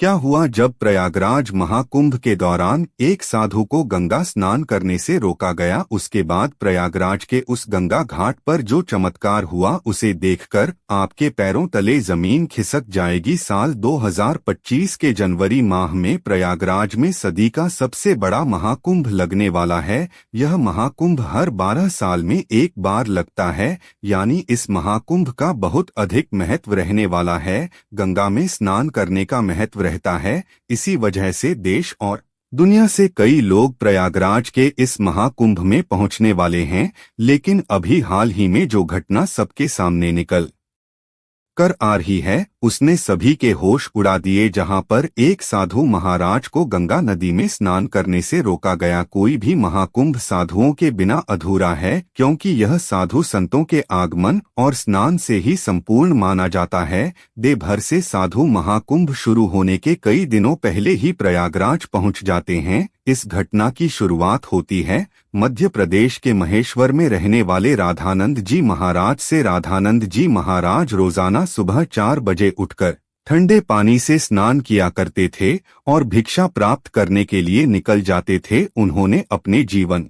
क्या हुआ जब प्रयागराज महाकुंभ के दौरान एक साधु को गंगा स्नान करने से रोका गया। उसके बाद प्रयागराज के उस गंगा घाट पर जो चमत्कार हुआ उसे देखकर आपके पैरों तले जमीन खिसक जाएगी। साल 2025 के जनवरी माह में प्रयागराज में सदी का सबसे बड़ा महाकुंभ लगने वाला है। यह महाकुंभ हर 12 साल में एक बार लगता है, यानी इस महाकुंभ का बहुत अधिक महत्व रहने वाला है। गंगा में स्नान करने का महत्व रहता है। इसी वजह से देश और दुनिया से कई लोग प्रयागराज के इस महाकुंभ में पहुंचने वाले हैं। लेकिन अभी हाल ही में जो घटना सबके सामने निकल कर आ रही है उसने सभी के होश उड़ा दिए। जहां पर एक साधु महाराज को गंगा नदी में स्नान करने से रोका गया। कोई भी महाकुंभ साधुओं के बिना अधूरा है, क्योंकि यह साधु संतों के आगमन और स्नान से ही संपूर्ण माना जाता है। देवभर से साधु महाकुंभ शुरू होने के कई दिनों पहले ही प्रयागराज पहुंच जाते हैं। इस घटना की शुरुआत होती है मध्य प्रदेश के महेश्वर में रहने वाले राधानंद जी महाराज से। राधानंद जी महाराज रोजाना सुबह 4 बजे उठकर ठंडे पानी से स्नान किया करते थे और भिक्षा प्राप्त करने के लिए निकल जाते थे। उन्होंने अपने जीवन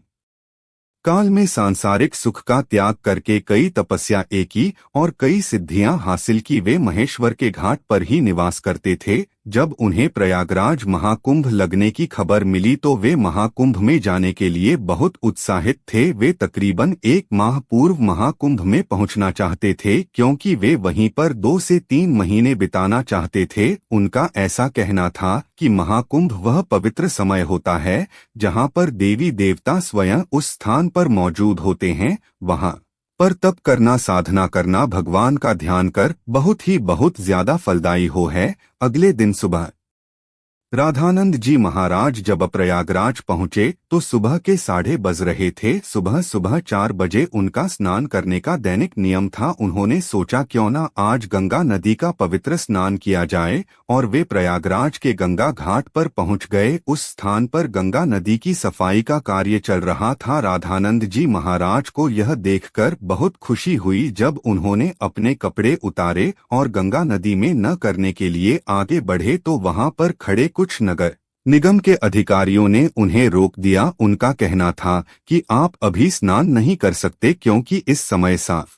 काल में सांसारिक सुख का त्याग करके कई तपस्या की और कई सिद्धियां हासिल की। वे महेश्वर के घाट पर ही निवास करते थे। जब उन्हें प्रयागराज महाकुंभ लगने की खबर मिली तो वे महाकुंभ में जाने के लिए बहुत उत्साहित थे। वे तकरीबन 1 माह पूर्व महाकुंभ में पहुंचना चाहते थे, क्योंकि वे वहीं पर 2 से 3 महीने बिताना चाहते थे। उनका ऐसा कहना था कि महाकुंभ वह पवित्र समय होता है जहां पर देवी देवता स्वयं उस स्थान पर मौजूद होते हैं। वहां पर तप करना, साधना करना, भगवान का ध्यान कर बहुत ज्यादा फलदायी है। अगले दिन सुबह राधानंद जी महाराज जब प्रयागराज पहुंचे तो सुबह के 12:30 बज रहे थे। सुबह 4 बजे उनका स्नान करने का दैनिक नियम था। उन्होंने सोचा क्यों ना आज गंगा नदी का पवित्र स्नान किया जाए, और वे प्रयागराज के गंगा घाट पर पहुंच गए। उस स्थान पर गंगा नदी की सफाई का कार्य चल रहा था। राधानंद जी महाराज को यह देखकर बहुत खुशी हुई। जब उन्होंने अपने कपड़े उतारे और गंगा नदी में न करने के लिए आगे बढ़े तो वहां पर खड़े कुछ नगर निगम के अधिकारियों ने उन्हें रोक दिया। उनका कहना था कि आप अभी स्नान नहीं कर सकते, क्योंकि इस समय साफ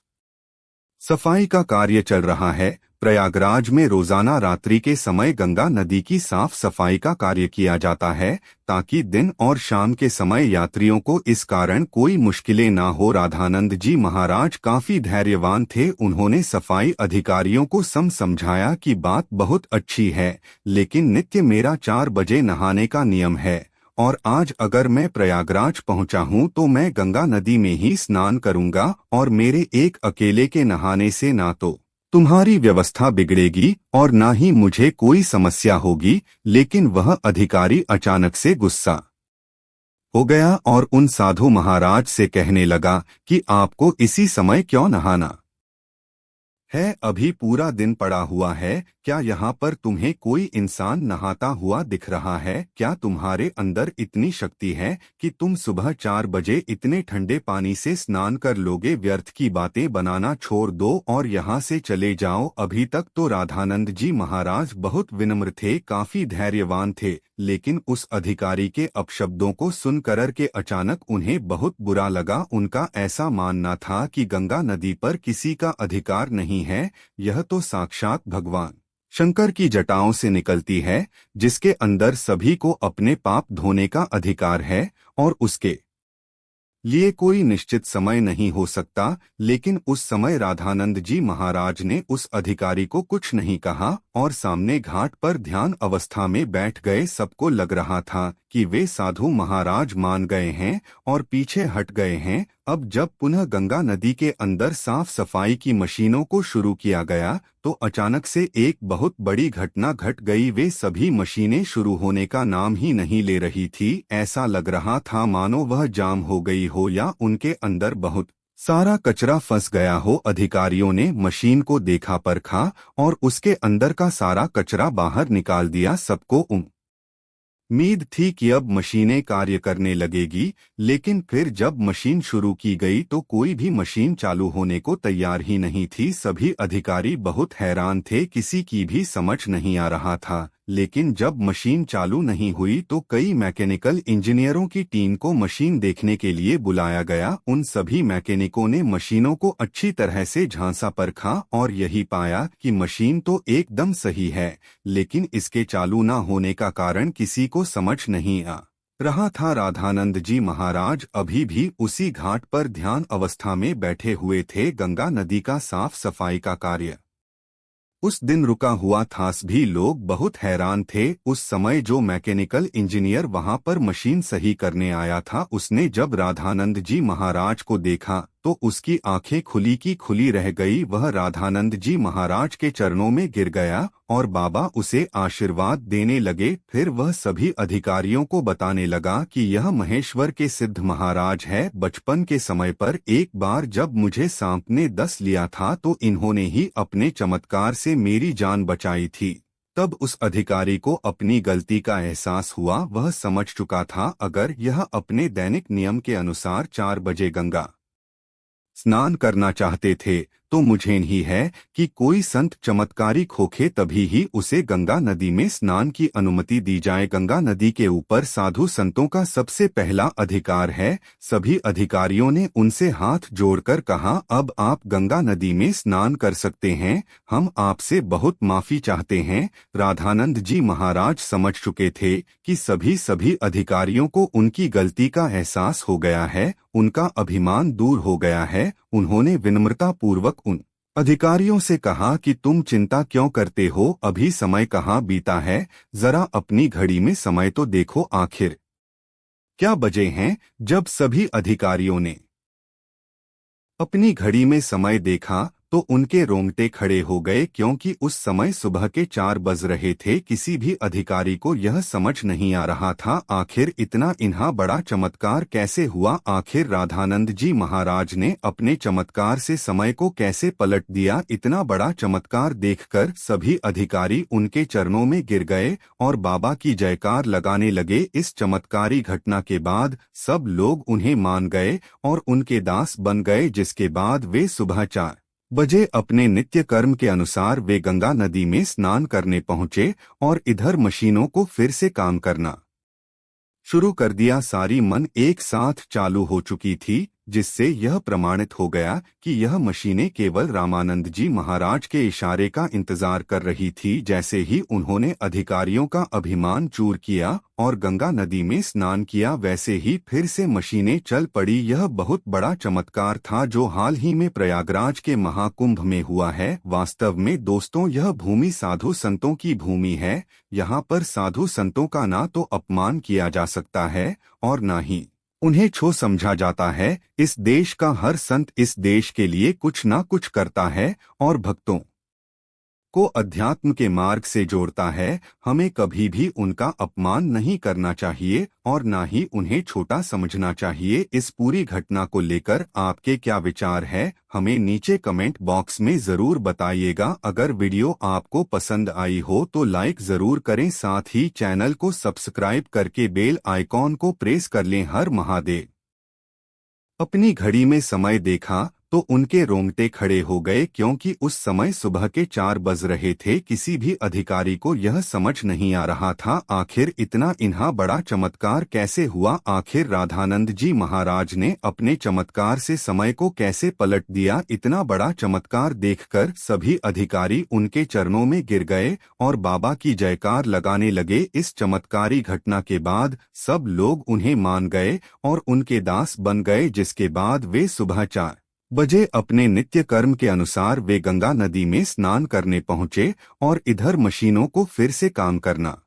सफाई का कार्य चल रहा है। प्रयागराज में रोजाना रात्रि के समय गंगा नदी की साफ सफाई का कार्य किया जाता है, ताकि दिन और शाम के समय यात्रियों को इस कारण कोई मुश्किलें ना हो। राधानंद जी महाराज काफी धैर्यवान थे। उन्होंने सफाई अधिकारियों को समझाया कि बात बहुत अच्छी है, लेकिन नित्य मेरा 4 बजे नहाने का नियम है, और आज अगर मैं प्रयागराज पहुंचा हूं तो मैं गंगा नदी में ही स्नान करूंगा, और मेरे एक अकेले के नहाने से ना तो तुम्हारी व्यवस्था बिगड़ेगी और ना ही मुझे कोई समस्या होगी। लेकिन वह अधिकारी अचानक से गुस्सा हो गया और उन साधु महाराज से कहने लगा कि आपको इसी समय क्यों नहाना है? अभी पूरा दिन पड़ा हुआ है। क्या यहाँ पर तुम्हें कोई इंसान नहाता हुआ दिख रहा है? क्या तुम्हारे अंदर इतनी शक्ति है कि तुम सुबह 4 बजे इतने ठंडे पानी से स्नान कर लोगे? व्यर्थ की बातें बनाना छोड़ दो और यहाँ से चले जाओ। अभी तक तो राधानंद जी महाराज बहुत विनम्र थे, काफी धैर्यवान थे, लेकिन उस अधिकारी के अपशब्दों को सुनकर के अचानक उन्हें बहुत बुरा लगा। उनका ऐसा मानना था कि गंगा नदी पर किसी का अधिकार नहीं है, यह तो साक्षात भगवान शंकर की जटाओं से निकलती है, जिसके अंदर सभी को अपने पाप धोने का अधिकार है, और उसके लिए कोई निश्चित समय नहीं हो सकता। लेकिन उस समय राधानंद जी महाराज ने उस अधिकारी को कुछ नहीं कहा और सामने घाट पर ध्यान अवस्था में बैठ गए। सबको लग रहा था कि वे साधु महाराज मान गए हैं और पीछे हट गए हैं। अब जब पुनः गंगा नदी के अंदर साफ सफाई की मशीनों को शुरू किया गया तो अचानक से एक बहुत बड़ी घटना घट गई। वे सभी मशीनें शुरू होने का नाम ही नहीं ले रही थी। ऐसा लग रहा था मानो वह जाम हो गई हो या उनके अंदर बहुत सारा कचरा फंस गया हो। अधिकारियों ने मशीन को देखा परखा और उसके अंदर का सारा कचरा बाहर निकाल दिया। सबको उम्मीद थी कि अब मशीनें कार्य करने लगेगी, लेकिन फिर जब मशीन शुरू की गई तो कोई भी मशीन चालू होने को तैयार ही नहीं थी। सभी अधिकारी बहुत हैरान थे, किसी की भी समझ नहीं आ रहा था लेकिन जब मशीन चालू नहीं हुई तो कई मैकेनिकल इंजीनियरों की टीम को मशीन देखने के लिए बुलाया गया। उन सभी मैकेनिकों ने मशीनों को अच्छी तरह से झांसा परखा और यही पाया कि मशीन तो एकदम सही है, लेकिन इसके चालू न होने का कारण किसी को समझ नहीं आ रहा था। राधानंद जी महाराज अभी भी उसी घाट पर ध्यान अवस्था में बैठे हुए थे। गंगा नदी का साफ सफाई का कार्य उस दिन रुका हुआ था। भी लोग बहुत हैरान थे। उस समय जो मैकेनिकल इंजीनियर वहां पर मशीन सही करने आया था, उसने जब राधानंद जी महाराज को देखा तो उसकी आंखें खुली की खुली रह गई। वह राधानंद जी महाराज के चरणों में गिर गया और बाबा उसे आशीर्वाद देने लगे। फिर वह सभी अधिकारियों को बताने लगा कि यह महेश्वर के सिद्ध महाराज है। बचपन के समय पर एक बार जब मुझे सांप ने डस लिया था तो इन्होंने ही अपने चमत्कार से मेरी जान बचाई थी। तब उस अधिकारी को अपनी गलती का एहसास हुआ। वह समझ चुका था अगर यह अपने दैनिक नियम के अनुसार 4 बजे गंगा स्नान करना चाहते थे तो मुझे ही है कि कोई संत चमत्कारी खोखे तभी ही उसे गंगा नदी में स्नान की अनुमति दी जाए। गंगा नदी के ऊपर साधु संतों का सबसे पहला अधिकार है। सभी अधिकारियों ने उनसे हाथ जोड़कर कहा, अब आप गंगा नदी में स्नान कर सकते हैं, हम आपसे बहुत माफी चाहते हैं। राधानंद जी महाराज समझ चुके थे कि सभी अधिकारियों को उनकी गलती का एहसास हो गया है, उनका अभिमान दूर हो गया है। उन्होंने विनम्रता पूर्वक उन अधिकारियों से कहा कि तुम चिंता क्यों करते हो, अभी समय कहाँ बीता है, जरा अपनी घड़ी में समय तो देखो, आखिर क्या बजे हैं। जब सभी अधिकारियों ने अपनी घड़ी में समय देखा तो उनके रोंगटे खड़े हो गए, क्योंकि उस समय सुबह के 4 बज रहे थे। किसी भी अधिकारी को यह समझ नहीं आ रहा था आखिर इतना इन्हा बड़ा चमत्कार कैसे हुआ। आखिर राधानंद जी महाराज ने अपने चमत्कार से समय को कैसे पलट दिया। इतना बड़ा चमत्कार देखकर सभी अधिकारी उनके चरणों में गिर गए और बाबा की जयकार लगाने लगे। इस चमत्कारी घटना के बाद सब लोग उन्हें मान गए और उनके दास बन गए, जिसके बाद वे सुबह 4 बजे अपने नित्य कर्म के अनुसार वे गंगा नदी में स्नान करने पहुंचे और इधर मशीनों को फिर से काम करना शुरू कर दिया। सारी मन एक साथ चालू हो चुकी थी, जिससे यह प्रमाणित हो गया कि यह मशीनें केवल रामानंद जी महाराज के इशारे का इंतजार कर रही थी। जैसे ही उन्होंने अधिकारियों का अभिमान चूर किया और गंगा नदी में स्नान किया, वैसे ही फिर से मशीनें चल पड़ी। यह बहुत बड़ा चमत्कार था जो हाल ही में प्रयागराज के महाकुंभ में हुआ है। वास्तव में दोस्तों, यह भूमि साधु संतों की भूमि है। यहाँ पर साधु संतों का ना तो अपमान किया जा सकता है और ना ही उन्हें छो समझा जाता है। इस देश का हर संत इस देश के लिए कुछ ना कुछ करता है और भक्तों को अध्यात्म के मार्ग से जोड़ता है। हमें कभी भी उनका अपमान नहीं करना चाहिए और ना ही उन्हें छोटा समझना चाहिए। इस पूरी घटना को लेकर आपके क्या विचार है, हमें नीचे कमेंट बॉक्स में जरूर बताइएगा। अगर वीडियो आपको पसंद आई हो तो लाइक जरूर करें, साथ ही चैनल को सब्सक्राइब करके बेल आइकॉन को प्रेस कर लें। हर महादेव। अपनी घड़ी में समय देखा तो उनके रोंगटे खड़े हो गए, क्योंकि उस समय सुबह के 4 बज रहे थे। किसी भी अधिकारी को यह समझ नहीं आ रहा था आखिर इतना इन्हा बड़ा चमत्कार कैसे हुआ। आखिर राधानंद जी महाराज ने अपने चमत्कार से समय को कैसे पलट दिया। इतना बड़ा चमत्कार देखकर सभी अधिकारी उनके चरणों में गिर गए और बाबा की जयकार लगाने लगे। इस चमत्कारी घटना के बाद सब लोग उन्हें मान गए और उनके दास बन गए, जिसके बाद वे सुबह 4 बजे अपने नित्य कर्म के अनुसार वे गंगा नदी में स्नान करने पहुंचे और इधर मशीनों को फिर से काम करना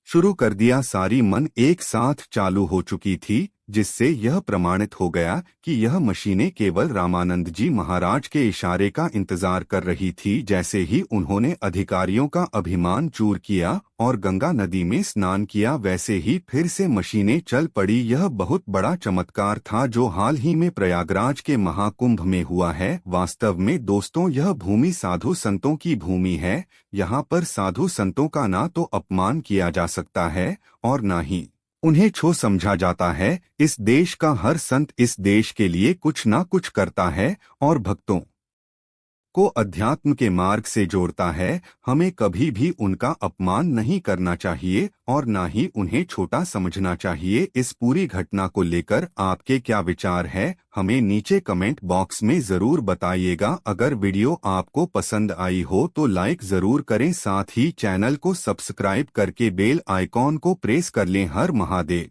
शुरू कर दिया। सारी मन एक साथ चालू हो चुकी थी, जिससे यह प्रमाणित हो गया कि यह मशीनें केवल रामानंद जी महाराज के इशारे का इंतजार कर रही थी। जैसे ही उन्होंने अधिकारियों का अभिमान चूर किया और गंगा नदी में स्नान किया, वैसे ही फिर से मशीनें चल पड़ी। यह बहुत बड़ा चमत्कार था जो हाल ही में प्रयागराज के महाकुंभ में हुआ है। वास्तव में दोस्तों, यह भूमि साधु संतों की भूमि है। यहाँ पर साधु संतों का ना तो अपमान किया जा सकता है और ना ही उन्हें छो समझा जाता है। इस देश का हर संत इस देश के लिए कुछ ना कुछ करता है और भक्तों आपको अध्यात्म के मार्ग से जोड़ता है। हमें कभी भी उनका अपमान नहीं करना चाहिए और न ही उन्हें छोटा समझना चाहिए। इस पूरी घटना को लेकर आपके क्या विचार है, हमें नीचे कमेंट बॉक्स में जरूर बताइएगा। अगर वीडियो आपको पसंद आई हो तो लाइक जरूर करें, साथ ही चैनल को सब्सक्राइब करके बेल आइकॉन को प्रेस कर लें। हर महादेव।